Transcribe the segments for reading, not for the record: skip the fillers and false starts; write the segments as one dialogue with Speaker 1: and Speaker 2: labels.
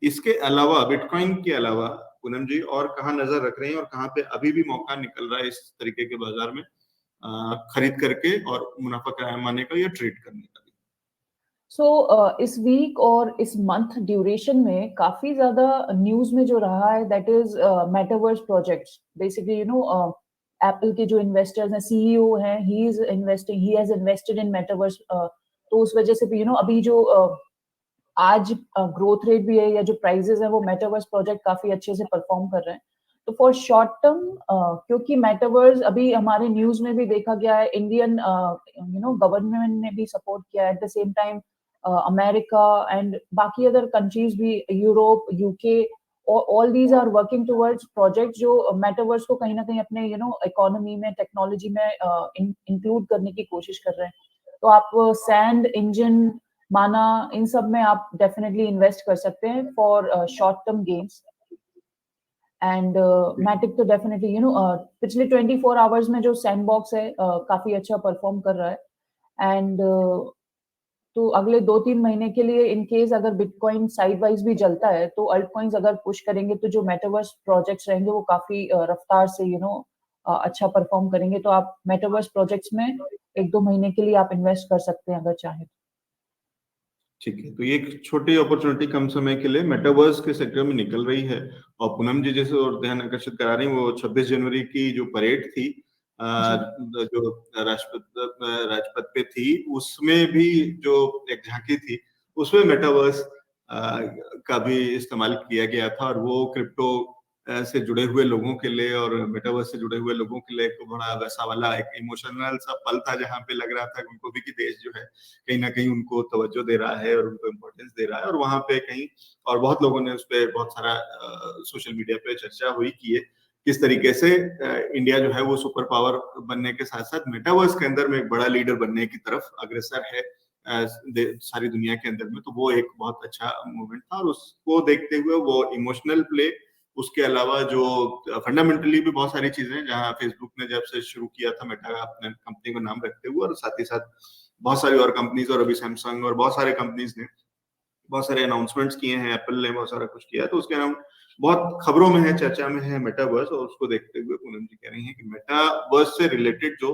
Speaker 1: इसके अलावा, बिटकॉइन के अलावा पूनम जी और कहाँ नजर रख रहे हैं और कहाँ पे अभी भी मौका निकल रहा है इस तरीके के बाजार में खरीद करके और मुनाफा कमाने का या ट्रेड करने का?
Speaker 2: इस वीक और इस मंथ ड्यूरेशन में काफी ज्यादा न्यूज में जो रहा है that is metaverse projects. Basically Apple के जो इन्वेस्टर्स हैं, सीईओ हैं, he has invested in metaverse. तो उस वजह से भी अभी जो आज ग्रोथ रेट भी है या जो प्राइजेस है वो मेटावर्स प्रोजेक्ट काफी अच्छे से परफॉर्म कर रहे हैं। तो फॉर शॉर्ट टर्म, क्योंकि मेटावर्स अभी हमारे न्यूज में भी देखा गया है, इंडियन गवर्नमेंट ने भी सपोर्ट किया है, at the same time America and बाकी अदर कंट्रीज भी, Europe, UK, all these are working towards project जो मेटावर्स को कहीं ना कहीं अपने इकोनॉमी में, टेक्नोलॉजी में इंक्लूड करने की कोशिश कर रहे हैं। तो आप सैंड इंजन, माना, इन सब में आप डेफिनेटली इन्वेस्ट कर सकते हैं for short term games. And Matic तो डेफिनेटली पिछले 24 आवर्स में जो सैंडबॉक्स है काफी अच्छा परफॉर्म कर रहा है। एंड तो अगले 2-3 महीने के लिए इन केस अगर बिटकॉइन साइड वाइज भी जलता है तो अल्ट कॉइन्स अगर पुश करेंगे तो जो मेटावर्स प्रोजेक्ट्स रहेंगे वो काफी रफ्तार से अच्छा परफॉर्म करेंगे। तो आप मेटावर्स प्रोजेक्ट्स में 1-2 महीने के लिए आप इन्वेस्ट कर सकते हैं अगर चाहें।
Speaker 1: ठीक है, तो ये एक छोटी अपॉर्चुनिटी कम समय के लिए मेटावर्स के सेक्टर में निकल रही है। और पूनम जी जैसे और ध्यान आकर्षित करा रही है, वो 26 जनवरी की जो परेड थी जो राजपथ पे थी, उसमें भी जो एक झांकी थी उसमें मेटावर्स का भी इस्तेमाल किया गया था। और वो क्रिप्टो से जुड़े हुए लोगों के लिए और मेटावर्स से जुड़े हुए लोगों के लिए एक बड़ा वैसा वाला एक इमोशनल सा पल था, जहाँ पे लग रहा था उनको भी कि देश जो है कहीं ना कहीं उनको तवज्जो दे रहा है और उनको इम्पोर्टेंस दे रहा है। और वहां पे कहीं और बहुत लोगों ने उस पर बहुत सारा सोशल मीडिया पे चर्चा हुई कि ये किस तरीके से इंडिया जो है वो सुपर पावर बनने के साथ साथ मेटावर्स के अंदर में एक बड़ा लीडर बनने की तरफ अग्रसर है सारी दुनिया के अंदर में। तो वो एक बहुत अच्छा मूवमेंट था और उसको देखते हुए वो इमोशनल प्ले, उसके अलावा जो फंडामेंटली भी बहुत सारी चीजें, जहां फेसबुक ने जब से शुरू किया था मेटा अपने कंपनी का नाम रखते हुए, और साथ ही साथ बहुत सारी और कंपनीज और अभी सैमसंग और बहुत सारे कंपनीज ने बहुत सारे अनाउंसमेंट्स किए हैं, एप्पल ने बहुत सारा कुछ किया है। तो उसके नाम बहुत खबरों में है, चर्चा में है मेटावर्स। और उसको देखते हुए पूनम जी कह रही हैं कि मेटावर्स से रिलेटेड जो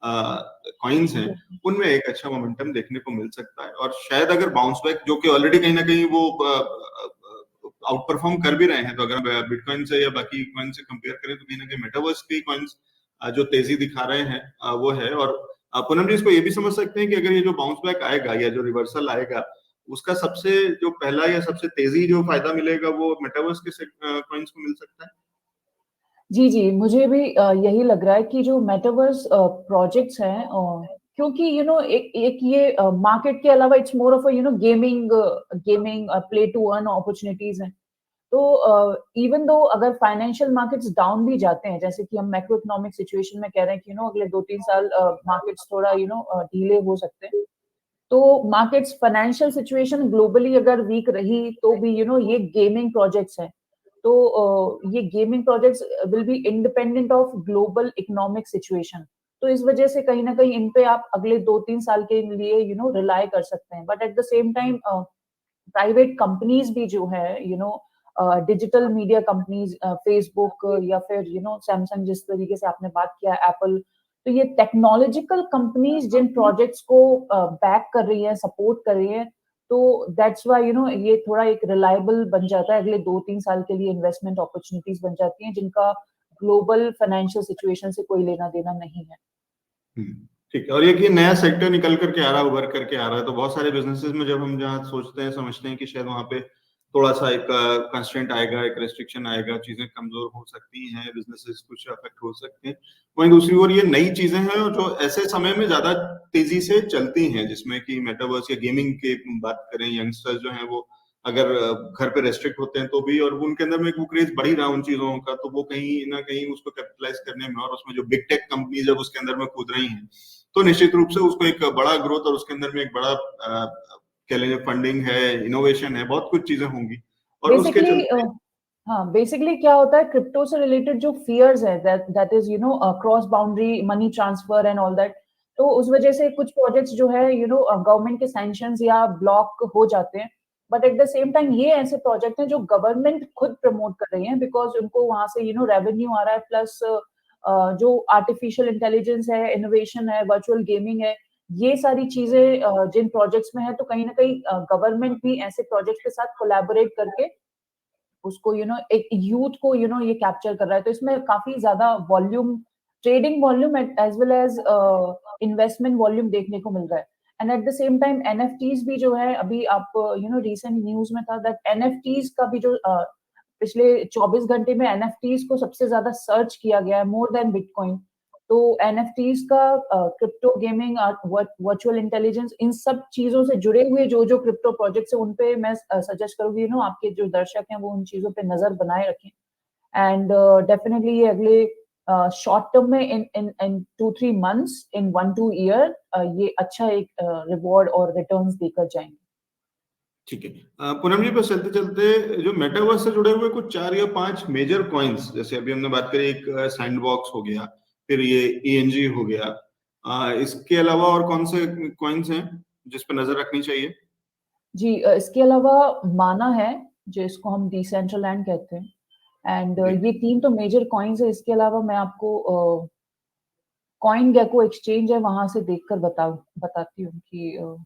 Speaker 1: कॉइन्स हैं उनमें एक अच्छा मोमेंटम देखने को मिल सकता है। और शायद अगर बाउंस बैक, जो कि ऑलरेडी कहीं ना कहीं वो आउट परफॉर्म कर भी रहे हैं, तो अगर बिटकॉइन से या बाकी कॉइन से कंपेयर करें तो कहीं ना कहीं मेटावर्स के कॉइन्स जो तेजी दिखा रहे हैं वो है। और पूनम जी इसको ये भी समझ सकते हैं कि अगर ये जो बाउंस बैक आएगा या जो रिवर्सल आएगा, उसका सबसे जो पहला या सबसे तेजी जो फायदा मिलेगा वो मेटावर्स के कॉइन्स को मिल सकता है।
Speaker 2: जी जी, मुझे भी यही लग रहा है कि जो मेटावर्स प्रोजेक्ट्स हैं, क्योंकि एक ये मार्केट के अलावा it's more of gaming play to earn opportunities हैं। तो इवन दो अगर फाइनेंशियल मार्केट्स डाउन भी जाते हैं, जैसे कि हम मैक्रो इकोनॉमिक सिचुएशन में कह रहे हैं कि अगले 2-3 साल मार्केट्स थोड़ा ढीले हो सकते हैं, तो मार्केट्स फाइनेंशियल सिचुएशन ग्लोबली अगर वीक रही तो भी ये गेमिंग प्रोजेक्ट्स हैं। तो ये gaming projects will be independent of global economic situation. तो इस वजह से कहीं ना कहीं इन पे आप अगले 2-3 साल के लिए रिलाय कर सकते हैं। But at the same time private companies भी जो है डिजिटल मीडिया कंपनीज, फेसबुक या फिर सैमसंग, जिस तरीके से आपने बात किया, एप्पल, तो ये टेक्नोलॉजिकल कंपनीज जिन प्रोजेक्ट्स को बैक कर रही है, सपोर्ट कर रही है, तो दैट्स व्हाई ये थोड़ा एक रिलायबल बन जाता है। अगले 2-3 साल के लिए इन्वेस्टमेंट अपॉर्चुनिटीज बन जाती हैं जिनका ग्लोबल फाइनेंशियल सिचुएशन से कोई लेना देना नहीं है।
Speaker 1: ठीक है। और ये नया सेक्टर निकल करके आ रहा है, उभर करके आ रहा है, तो बहुत सारे बिजनेसेस में जब हम जहाँ सोचते हैं, समझते हैं कि शायद वहां पे थोड़ा सा एक कंस्ट्रेंट आएगा, एक रेस्ट्रिक्शन आएगा, चीजें कमजोर हो सकती हैं, बिजनेसेस कुछ अफेक्ट हो सकते हैं, वहीं दूसरी ओर ये नई चीजें हैं जो ऐसे समय में ज्यादा तेजी से चलती हैं, जिसमें कि मेटावर्स या गेमिंग की बात करें, यंगस्टर्स जो हैं वो अगर घर पे रेस्ट्रिक्ट होते हैं तो भी, और उनके अंदर में वो क्रेज बढ़ ही रहा उन चीजों का, तो वो कहीं ना कहीं उसको कैपिटलाइज करने में और उसमें जो बिग टेक कंपनी जब उसके अंदर में कूद रही हैं, तो निश्चित रूप से उसको एक बड़ा ग्रोथ और उसके अंदर में एक बड़ा कह लीजिए फंडिंग है, इनोवेशन है, बहुत कुछ चीजें होंगी। और उसके चलते
Speaker 2: बेसिकली क्या होता है, क्रिप्टो से रिलेटेड जो फियर्स है, that is cross boundary money transfer and all that, तो उस वजह से कुछ प्रोजेक्ट्स जो है गवर्नमेंट के सैंक्शंस या ब्लॉक हो जाते हैं। But at the same time ये ऐसे प्रोजेक्ट हैं जो गवर्नमेंट खुद प्रमोट कर रही है, बिकॉज उनको वहां से रेवेन्यू आ रहा है, प्लस जो आर्टिफिशियल इंटेलिजेंस है, इनोवेशन है, वर्चुअल गेमिंग है, ये सारी चीजें जिन प्रोजेक्ट्स में है, तो कहीं ना कहीं गवर्नमेंट भी ऐसे प्रोजेक्ट के साथ कोलैबोरेट करके उसको एक यूथ को ये कैप्चर कर रहा है। तो इसमें काफी ज्यादा volume, trading volume as well as investment volume देखने को मिल रहा है। And at the same time NFTs भी जो है, अभी आप रिसेंट न्यूज में था दैट एनएफटीज का भी जो पिछले 24 घंटे में एनएफटीज को सबसे ज्यादा सर्च किया गया है, मोर देन बिटकॉइन। तो एनएफटीज का क्रिप्टो गेमिंग, वर्चुअल इंटेलिजेंस, इन सब चीजों से जुड़े हुए जो जो क्रिप्टो प्रोजेक्ट्स है, उन पे मैं सजेस्ट करूंगी आपके जो दर्शक हैं वो उन चीजों पे नजर बनाए रखें। एंड डेफिनेटली ये अगले शॉर्ट टर्म में इन 2-3 मंथ्स, इन 1-2 ईयर ये अच्छा एक रिवॉर्ड और रिटर्न्स देकर जाएंगे।
Speaker 1: ठीक है। पूनम जी, बस चलते चलते जो मेटावर्स से जुड़े हुए कुछ 4 या 5 मेजर कॉइन्स, जैसे अभी हमने बात करी, एक सैंडबॉक्स हो गया, फिर ये ईएनजी हो गया, इसके अलावा और कौन से कॉइन्स हैं जिस पर नजर रखनी चाहिए?
Speaker 2: जी, इसके अलावा माना है, जिसको हम डिसेंट्रलैंड कहते हैं, एंड ये 3 तो मेजर कॉइन्स है। इसके अलावा मैं आपको कॉइन गेको एक्सचेंज है, वहां से देखकर बताती हूँ कि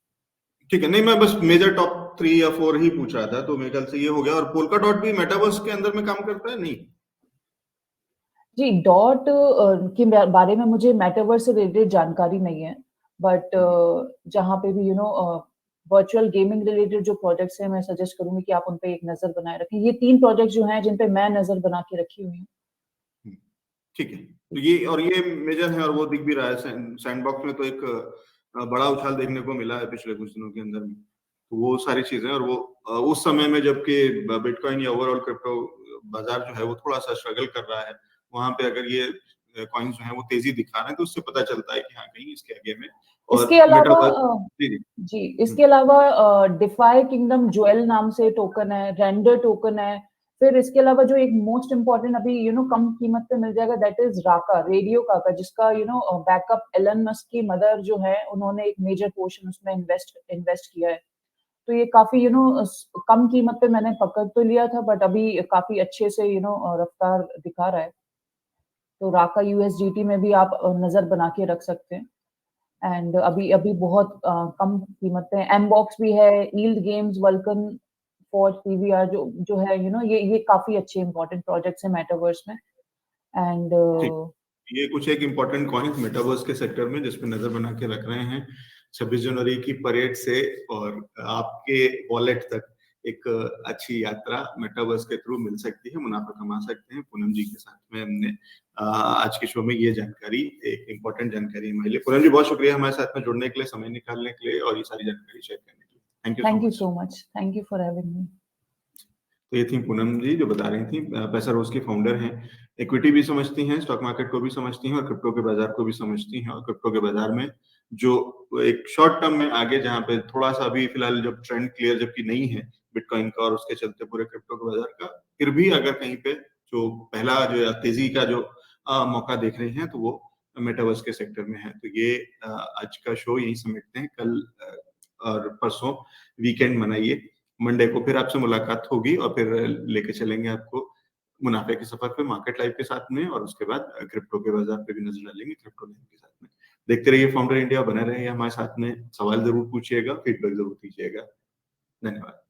Speaker 1: ठीक है, नहीं मैं बस मेजर टॉप 3 या 4 ही पूछ रहा था, तो मेरे ख्याल से ये हो गया। और पोल्का डॉट भी मेटावर्स के अंदर में काम करता है नहीं?
Speaker 2: जी, डॉट के बारे में मुझे मेटावर्स से रिलेटेड जानकारी नहीं है, बट जहाँ पे भी वर्चुअल गेमिंग रिलेटेड जो प्रोजेक्ट्स हैं, मैं सजेस्ट करूंगी कि आप उन पे एक नजर बनाए रखें। ये 3 प्रोजेक्ट जो हैं जिन पे मैं नजर बना के रखी हुई हूँ।
Speaker 1: ठीक है, तो ये मेजर है और वो दिख भी रहा है। सैंडबॉक्स में तो एक बड़ा उछाल देखने को मिला है पिछले कुछ दिनों के अंदर में, तो वो सारी चीजें। और वो उस समय में जबकि बिटकॉइन या ओवरऑल क्रिप्टो बाजार जो है वो थोड़ा सा स्ट्रगल कर रहा है, वहां पे अगर ये कॉइन्स जो है वो तेजी दिखा रहे हैं, तो उससे पता चलता है कि हाँ, कहीं इसके आगे में और
Speaker 2: इसके अलावा
Speaker 1: जी
Speaker 2: जी, इसके अलावा डिफाई किंगडम ज्वेल नाम से टोकन है, रेंडर टोकन है। फिर इसके अलावा जो एक मोस्ट इम्पोर्टेंट अभी कम कीमत पे मिल जाएगा, दैट इज राका, रेडियो काका, जिसका बैकअप एलन मस्क की मदर जो है, उन्होंने एक मेजर पोर्शन उसमें इन्वेस्ट किया है। तो ये काफी कम कीमत पे मैंने पकड़ तो लिया था, बट अभी काफी अच्छे से रफ्तार दिखा रहा है। तो राका यूएसडीटी में भी आप नजर बना के रख सकते हैं। एंड अभी अभी बहुत कम कीमत पे एमबॉक्स भी है, yield games, vulcan, forge PVR जो है, ये काफी अच्छे इंपॉर्टेंट प्रोजेक्ट्स हैं मेटावर्स में। एंड
Speaker 1: ये कुछ एक इम्पोर्टेंट कॉइन्स मेटावर्स के सेक्टर में जिस पे नजर बना के रख रहे हैं। 26 जनवरी की परेड से और आपके वॉलेट तक एक अच्छी यात्रा मेटावर्स के थ्रू मिल सकती है, मुनाफा कमा सकते हैं। पूनम जी के साथ में हमने आज के शो में ये जानकारी, एक इम्पोर्टेंट जानकारी हमारे लिए। पूनम जी, बहुत शुक्रिया हमारे साथ में जुड़ने के लिए, समय निकालने के लिए और ये सारी जानकारी शेयर करने के लिए।
Speaker 2: Thank you so much. Thank you for having me.
Speaker 1: तो ये थी पूनम जी जो बता रही थी, पैसा रोज की फाउंडर हैं, इक्विटी भी समझती हैं, स्टॉक मार्केट को भी समझती हैं और क्रिप्टो के बाजार को भी समझती हैं। और क्रिप्टो के बाजार में जो एक शॉर्ट टर्म में आगे जहां पे थोड़ा सा अभी फिलहाल जब ट्रेंड क्लियर जबकि नहीं है बिटकॉइन का और उसके चलते पूरे क्रिप्टो के बाजार का, फिर भी अगर कहीं पे जो पहला जो तेजी का जो मौका देख रहे हैं, तो वो मेटावर्स के सेक्टर में है। तो ये आज का शो यही समेटते हैं। कल और परसों वीकेंड मनाइए, मंडे को फिर आपसे मुलाकात होगी और फिर लेके चलेंगे आपको मुनाफे के सफर पे मार्केट लाइव के साथ में, और उसके बाद क्रिप्टो के बाजार पे भी नजर डालेंगे क्रिप्टो लाइव के साथ में। देखते रहिए फाउंडर इंडिया, बने रहिए हमारे साथ में, सवाल जरूर पूछिएगा, फीडबैक जरूर दीजिएगा। धन्यवाद।